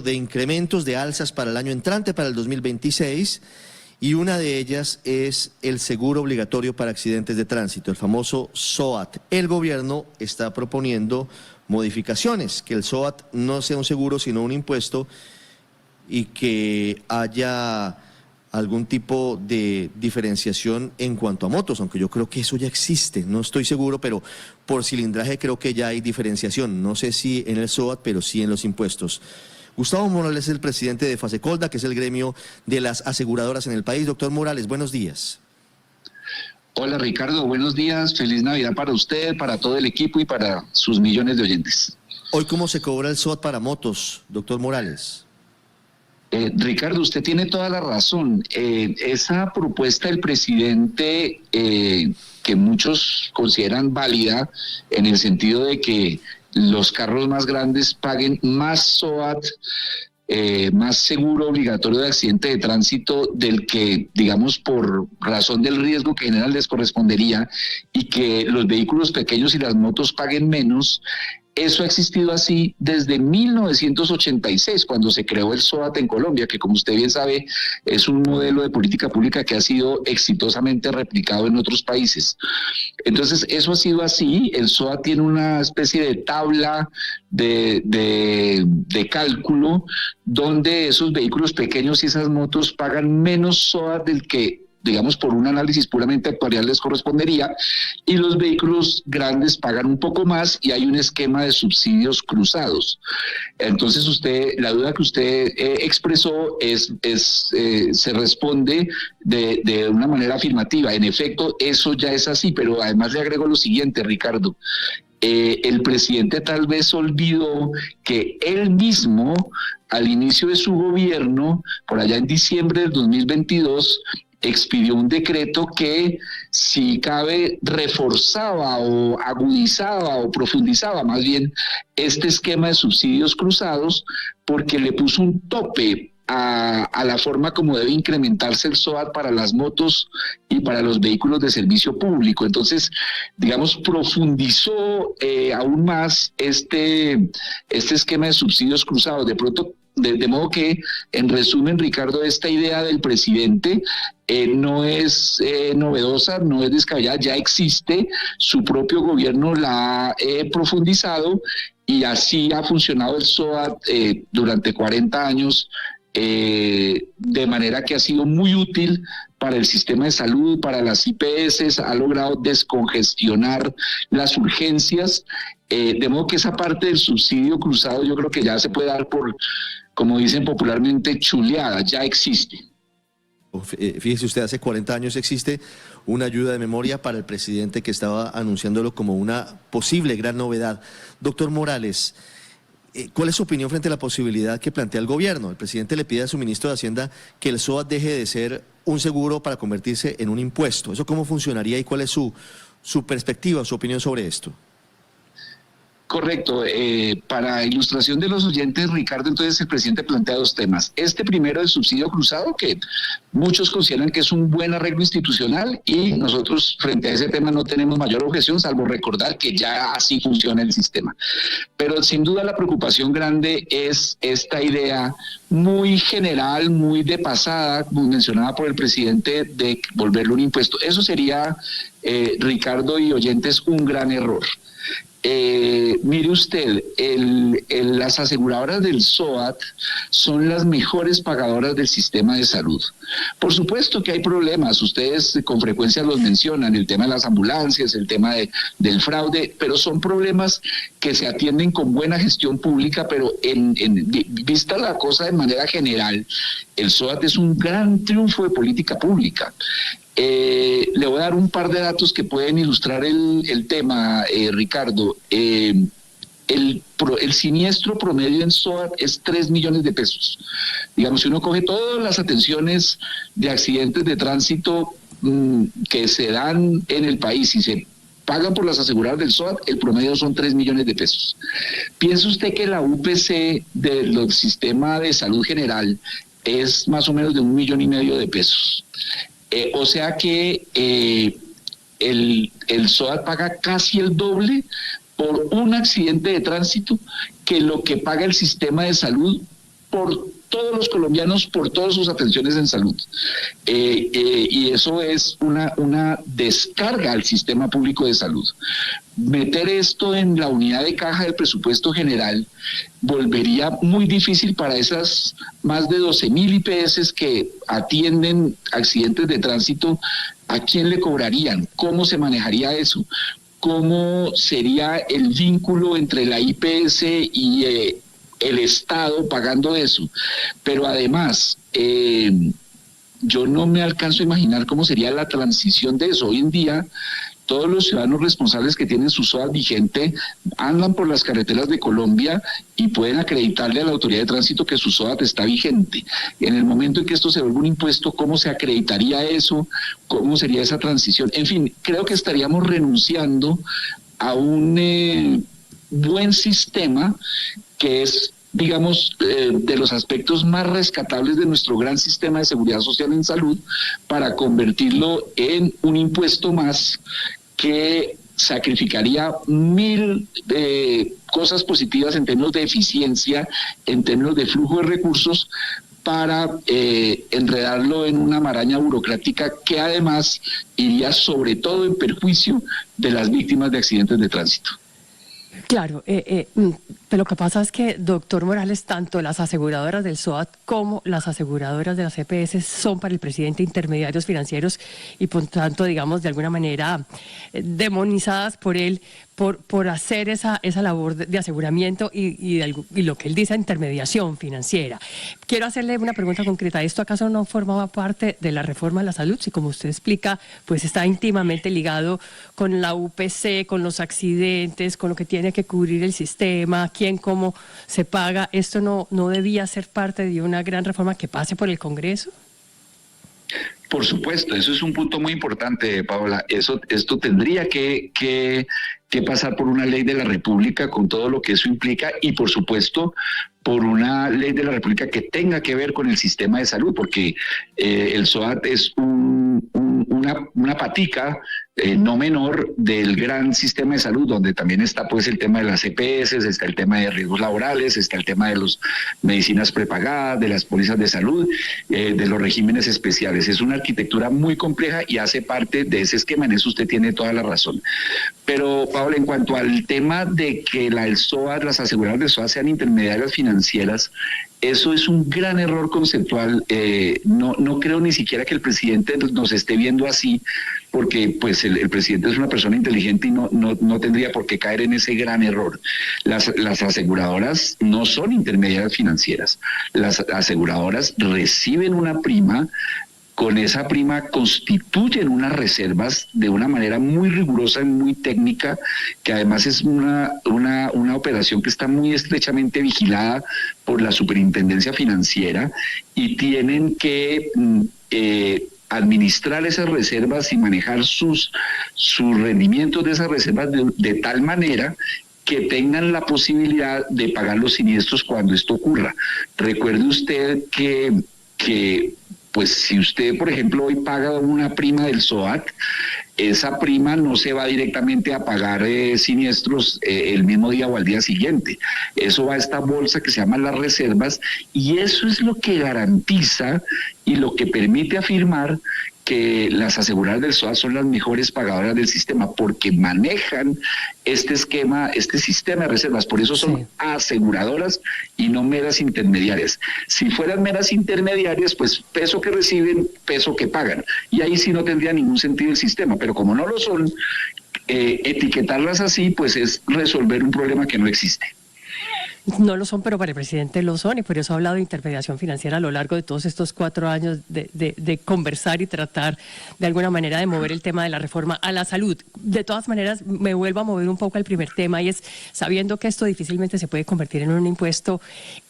hablando de incrementos, de alzas para el año entrante, para el 2026, y una de ellas es el seguro obligatorio para accidentes de tránsito, el famoso SOAT. El gobierno está proponiendo modificaciones, que el SOAT no sea un seguro sino un impuesto y que haya algún tipo de diferenciación en cuanto a motos, aunque yo creo que eso ya existe, no estoy seguro, pero por cilindraje creo que ya hay diferenciación, no sé si en el SOAT, pero sí en los impuestos. Gustavo Morales es el presidente de Fasecolda, que es el gremio de las aseguradoras en el país. Doctor Morales, buenos días. Hola Ricardo, buenos días, feliz Navidad para usted, para todo el equipo y para sus millones de oyentes. Hoy, ¿cómo se cobra el SOAT para motos, doctor Morales? Ricardo, usted tiene toda la razón. Esa propuesta del presidente, que muchos consideran válida, en el sentido de que los carros más grandes paguen más SOAT, más seguro obligatorio de accidente de tránsito del que, digamos, por razón del riesgo que general les correspondería, y que los vehículos pequeños y las motos paguen menos. Eso ha existido así desde 1986, cuando se creó el SOAT en Colombia, que, como usted bien sabe, es un modelo de política pública que ha sido exitosamente replicado en otros países. Entonces, eso ha sido así. El SOAT tiene una especie de tabla de cálculo donde esos vehículos pequeños y esas motos pagan menos SOAT del que, digamos, por un análisis puramente actuarial les correspondería, y los vehículos grandes pagan un poco más, y hay un esquema de subsidios cruzados. Entonces la duda que usted expresó se responde de una manera afirmativa. En efecto, eso ya es así, pero además le agrego lo siguiente, Ricardo. El presidente tal vez olvidó que él mismo, al inicio de su gobierno, por allá en diciembre del 2022, expidió un decreto que, si cabe, reforzaba o agudizaba o profundizaba más bien este esquema de subsidios cruzados, porque le puso un tope a la forma como debe incrementarse el SOAT para las motos y para los vehículos de servicio público. Entonces, digamos, profundizó aún más este esquema de subsidios cruzados. De modo que, en resumen, Ricardo, esta idea del presidente no es novedosa, no es descabellada, ya existe, su propio gobierno la ha profundizado, y así ha funcionado el SOAT durante 40 años, de manera que ha sido muy útil para el sistema de salud, para las IPS, ha logrado descongestionar las urgencias, de modo que esa parte del subsidio cruzado yo creo que ya se puede dar por, como dicen popularmente, chuleada, ya existe. Fíjese usted, hace 40 años existe una ayuda de memoria para el presidente, que estaba anunciándolo como una posible gran novedad. Doctor Morales, ¿cuál es su opinión frente a la posibilidad que plantea el gobierno? El presidente le pide a su ministro de Hacienda que el SOAT deje de ser un seguro para convertirse en un impuesto. ¿Eso cómo funcionaría y cuál es su perspectiva, su opinión sobre esto? Correcto. Para ilustración de los oyentes, Ricardo, entonces el presidente plantea dos temas. Este primero, el subsidio cruzado, que muchos consideran que es un buen arreglo institucional, y nosotros frente a ese tema no tenemos mayor objeción, salvo recordar que ya así funciona el sistema. Pero sin duda la preocupación grande es esta idea muy general, muy de pasada, como mencionada por el presidente, de volverlo un impuesto. Eso sería, Ricardo y oyentes, un gran error. Mire usted, las aseguradoras del SOAT son las mejores pagadoras del sistema de salud. Por supuesto que hay problemas, ustedes con frecuencia los mencionan, el tema de las ambulancias, el tema del fraude, pero son problemas que se atienden con buena gestión pública. Pero vista la cosa de manera general, el SOAT es un gran triunfo de política pública. Le voy a dar un par de datos que pueden ilustrar el tema, Ricardo. El siniestro promedio en SOAT es 3 millones de pesos. Digamos, si uno coge todas las atenciones de accidentes de tránsito que se dan en el país y se pagan por las aseguradoras del SOAT, el promedio son 3 millones de pesos. ¿Piensa usted que la UPC del sistema de salud general es más o menos de 1,5 millones de pesos? O sea que el SOAT paga casi el doble por un accidente de tránsito que lo que paga el sistema de salud por todos los colombianos, por todas sus atenciones en salud. Y eso es una descarga al sistema público de salud. Meter esto en la unidad de caja del presupuesto general volvería muy difícil para esas más de 12.000 IPS que atienden accidentes de tránsito. ¿A quién le cobrarían? ¿Cómo se manejaría eso? ¿Cómo sería el vínculo entre la IPS y el Estado pagando eso? Pero además, yo no me alcanzo a imaginar cómo sería la transición de eso. Hoy en día, todos los ciudadanos responsables que tienen su SOAT vigente andan por las carreteras de Colombia y pueden acreditarle a la autoridad de tránsito que su SOAT está vigente. En el momento en que esto se vuelva un impuesto, ¿cómo se acreditaría eso? ¿Cómo sería esa transición? En fin, creo que estaríamos renunciando a un buen sistema que es, digamos, de los aspectos más rescatables de nuestro gran sistema de seguridad social en salud, para convertirlo en un impuesto más que sacrificaría 1.000 cosas positivas en términos de eficiencia, en términos de flujo de recursos, para enredarlo en una maraña burocrática que además iría sobre todo en perjuicio de las víctimas de accidentes de tránsito. Claro, pero lo que pasa es que, doctor Morales, tanto las aseguradoras del SOAT como las aseguradoras de las EPS son para el presidente intermediarios financieros y por tanto, digamos, de alguna manera demonizadas por él por hacer esa labor de aseguramiento y lo que él dice, intermediación financiera. Quiero hacerle una pregunta concreta. ¿Esto acaso no formaba parte de la reforma a la salud? Si, como usted explica, pues está íntimamente ligado con la UPC, con los accidentes, con lo que tiene que cubrir el sistema, quién, cómo se paga. ¿Esto no debía ser parte de una gran reforma que pase por el Congreso? Por supuesto, eso es un punto muy importante, Paola. Esto tendría que pasar por una ley de la República con todo lo que eso implica y, por supuesto, por una ley de la República que tenga que ver con el sistema de salud, porque el SOAT es una patica no menor del gran sistema de salud, donde también está pues el tema de las EPS, está el tema de riesgos laborales, está el tema de las medicinas prepagadas, de las pólizas de salud, de los regímenes especiales. Es una arquitectura muy compleja y hace parte de ese esquema. En eso usted tiene toda la razón. Pero, Pablo, en cuanto al tema de que el SOAT, las aseguradoras del SOAT sean intermediarias financieras, eso es un gran error conceptual. No creo ni siquiera que el presidente nos esté viendo así, porque pues el presidente es una persona inteligente y no tendría por qué caer en ese gran error. Las aseguradoras no son intermediarias financieras. Las aseguradoras reciben una prima. Con esa prima constituyen unas reservas de una manera muy rigurosa y muy técnica, que además es una operación que está muy estrechamente vigilada por la Superintendencia Financiera, y tienen que administrar esas reservas y manejar sus rendimientos de esas reservas de tal manera que tengan la posibilidad de pagar los siniestros cuando esto ocurra. Recuerde usted que pues si usted, por ejemplo, hoy paga una prima del SOAT, esa prima no se va directamente a pagar siniestros el mismo día o al día siguiente. Eso va a esta bolsa que se llama las reservas, y eso es lo que garantiza y lo que permite afirmar que las aseguradoras del SOAT son las mejores pagadoras del sistema, porque manejan este esquema, este sistema de reservas. Por eso son aseguradoras y no meras intermediarias. Si fueran meras intermediarias, pues peso que reciben, peso que pagan. Y ahí sí no tendría ningún sentido el sistema. Pero como no lo son, etiquetarlas así, pues es resolver un problema que no existe. No lo son, pero para el presidente lo son, y por eso ha hablado de intermediación financiera a lo largo de todos estos 4 años de conversar y tratar de alguna manera de mover el tema de la reforma a la salud. De todas maneras, me vuelvo a mover un poco al primer tema, y es, sabiendo que esto difícilmente se puede convertir en un impuesto,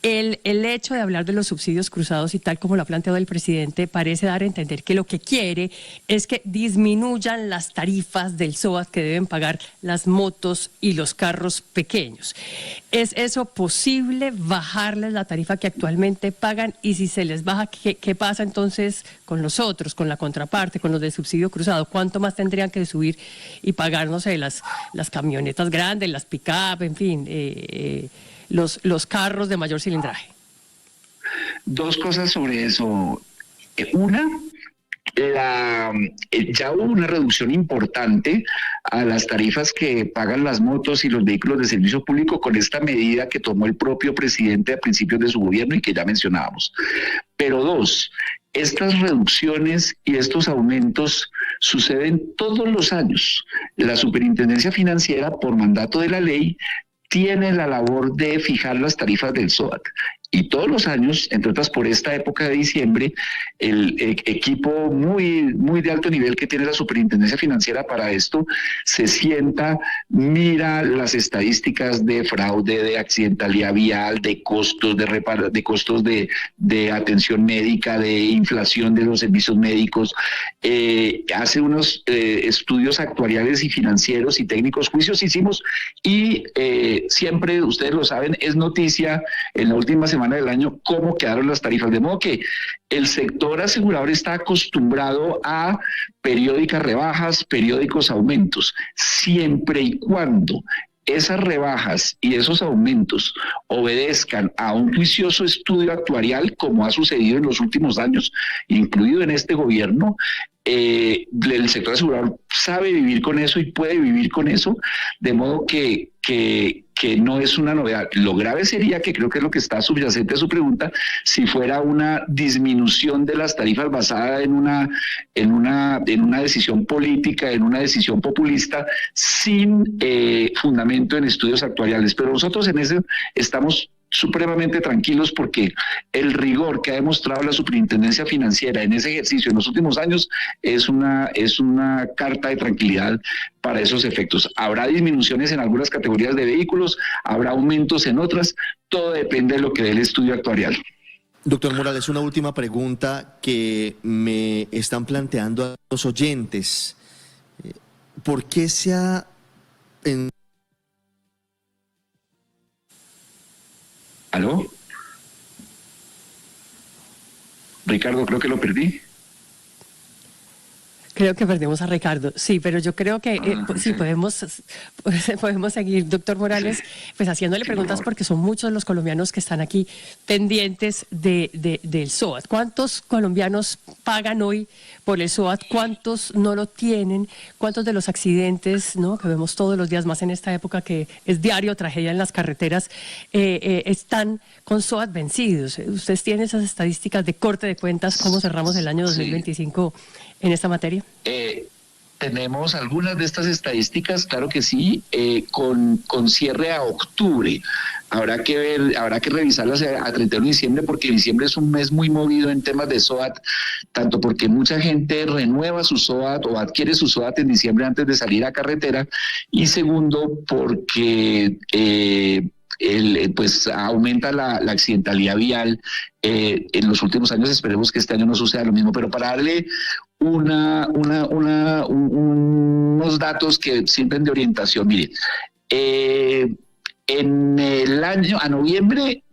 el hecho de hablar de los subsidios cruzados y tal como lo ha planteado el presidente parece dar a entender que lo que quiere es que disminuyan las tarifas del SOAT que deben pagar las motos y los carros pequeños. ¿Es eso posible, bajarles la tarifa que actualmente pagan? Y si se les baja, ¿qué pasa entonces con los otros, con la contraparte, con los de subsidio cruzado? ¿Cuánto más tendrían que subir y pagar, no sé, las camionetas grandes, las pick-up, en fin, los carros de mayor cilindraje? Dos cosas sobre eso. Una, ya hubo una reducción importante a las tarifas que pagan las motos y los vehículos de servicio público con esta medida que tomó el propio presidente a principios de su gobierno y que ya mencionábamos. Pero dos, estas reducciones y estos aumentos suceden todos los años. La Superintendencia Financiera, por mandato de la ley, tiene la labor de fijar las tarifas del SOAT. Y todos los años, entre otras por esta época de diciembre, el equipo muy de alto nivel que tiene la Superintendencia Financiera para esto, se sienta, mira las estadísticas de fraude, de accidentalidad vial, de costos, de costos de atención médica, de inflación de los servicios médicos, hace unos estudios actuariales y financieros y técnicos, juicios hicimos, y siempre, ustedes lo saben, es noticia en la última semana del año cómo quedaron las tarifas, de modo que el sector asegurador está acostumbrado a periódicas rebajas, periódicos aumentos, siempre y cuando esas rebajas y esos aumentos obedezcan a un juicioso estudio actuarial, como ha sucedido en los últimos años, incluido en este gobierno. El sector asegurador sabe vivir con eso y puede vivir con eso, de modo que no es una novedad. Lo grave sería, que creo que es lo que está subyacente a su pregunta, si fuera una disminución de las tarifas basada en una decisión política, en una decisión populista, sin fundamento en estudios actuariales. Pero nosotros en eso estamos supremamente tranquilos, porque el rigor que ha demostrado la Superintendencia Financiera en ese ejercicio en los últimos años es una carta de tranquilidad para esos efectos. Habrá disminuciones en algunas categorías de vehículos, habrá aumentos en otras, todo depende de lo que dé el estudio actuarial. Doctor Morales, una última pregunta que me están planteando los oyentes. ¿Por qué se ha ¿Aló? Ricardo, creo que lo perdí. Creo que perdimos a Ricardo, sí, pero yo creo que sí, podemos seguir, doctor Morales, pues haciéndole preguntas, porque son muchos los colombianos que están aquí pendientes del SOAT. ¿Cuántos colombianos pagan hoy por el SOAT? ¿Cuántos no lo tienen? ¿Cuántos de los accidentes, ¿no?, que vemos todos los días, más en esta época que es diario tragedia en las carreteras, están con SOAT vencidos? ¿Ustedes tienen esas estadísticas de corte de cuentas? ¿Cómo cerramos el año 2025 en esta materia? Tenemos algunas de estas estadísticas, claro que sí, con cierre a octubre. Habrá que ver, habrá que revisarlas a 31 de diciembre, porque diciembre es un mes muy movido en temas de SOAT, tanto porque mucha gente renueva su SOAT o adquiere su SOAT en diciembre antes de salir a carretera, y segundo, porque pues aumenta la accidentalidad vial en los últimos años. Esperemos que este año no suceda lo mismo, pero para darle unos datos que sirven de orientación, mire, en el año, a noviembre,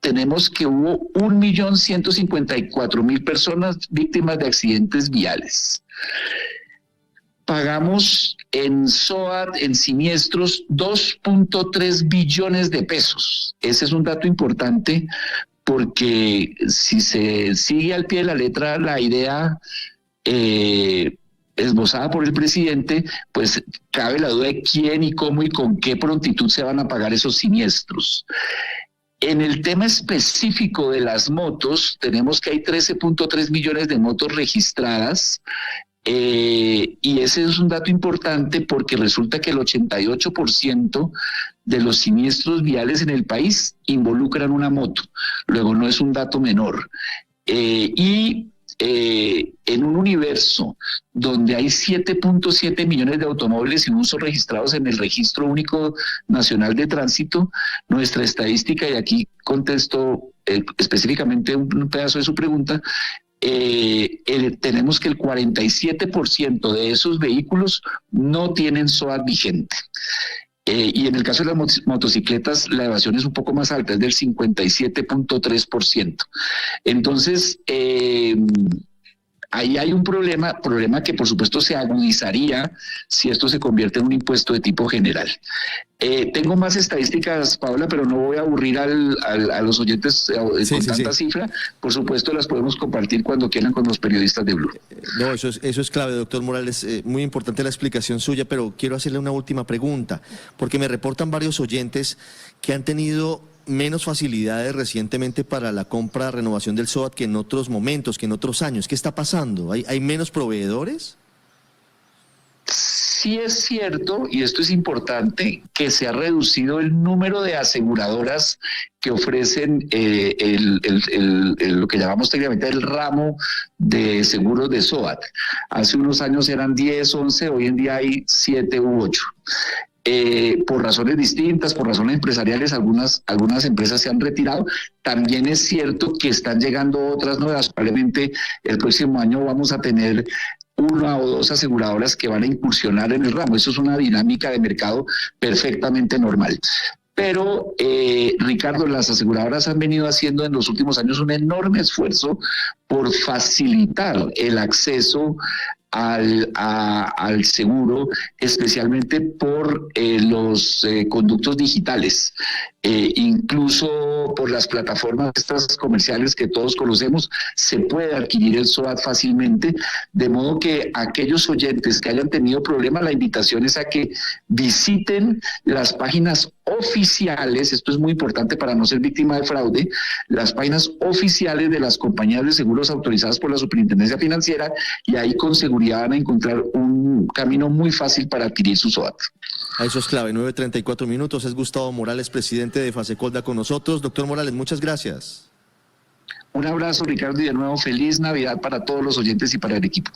tenemos que hubo 1.154.000 personas víctimas de accidentes viales. Pagamos en SOAT, en siniestros, 2.3 billones de pesos. Ese es un dato importante, porque si se sigue al pie de la letra la idea esbozada por el presidente, pues cabe la duda de quién y cómo y con qué prontitud se van a pagar esos siniestros. En el tema específico de las motos, tenemos que hay 13.3 millones de motos registradas, y ese es un dato importante, porque resulta que el 88% de los siniestros viales en el país involucran una moto. Luego, no es un dato menor. En un universo donde hay 7.7 millones de automóviles sin uso registrados en el Registro Único Nacional de Tránsito, nuestra estadística, y aquí contesto específicamente un pedazo de su pregunta, tenemos que el 47% de esos vehículos no tienen SOAT vigente. Y en el caso de las motocicletas, la evasión es un poco más alta, es del 57.3%. Entonces, ahí hay un problema que por supuesto se agudizaría si esto se convierte en un impuesto de tipo general. Tengo más estadísticas, Paola, pero no voy a aburrir a los oyentes con tanta cifra. Por supuesto, las podemos compartir cuando quieran con los periodistas de Blue. No, eso es clave, doctor Morales. Muy importante la explicación suya, pero quiero hacerle una última pregunta, porque me reportan varios oyentes que han tenido menos facilidades recientemente para la compra, renovación del SOAT que en otros momentos, que en otros años. ¿Qué está pasando? ¿Hay menos proveedores? Sí es cierto, y esto es importante, que se ha reducido el número de aseguradoras que ofrecen lo que llamamos técnicamente el ramo de seguros de SOAT. Hace unos años eran 10, 11, hoy en día hay 7 u 8. Por razones distintas, por razones empresariales, algunas empresas se han retirado. También es cierto que están llegando otras nuevas. Probablemente el próximo año vamos a tener 1 o 2 aseguradoras que van a incursionar en el ramo. Eso es una dinámica de mercado perfectamente normal. Pero, Ricardo, las aseguradoras han venido haciendo en los últimos años un enorme esfuerzo por facilitar el acceso al seguro, especialmente por los conductos digitales, incluso por las plataformas estas comerciales que todos conocemos, se puede adquirir el SOAT fácilmente, de modo que aquellos oyentes que hayan tenido problemas, la invitación es a que visiten las páginas oficiales, esto es muy importante para no ser víctima de fraude, las páginas oficiales de las compañías de seguros autorizadas por la Superintendencia Financiera, y ahí con seguridad van a encontrar un camino muy fácil para adquirir su SOAT. Eso es clave, 9:34 minutos. Es Gustavo Morales, presidente de Fasecolda, con nosotros. Doctor Morales, muchas gracias. Un abrazo, Ricardo, y de nuevo feliz Navidad para todos los oyentes y para el equipo.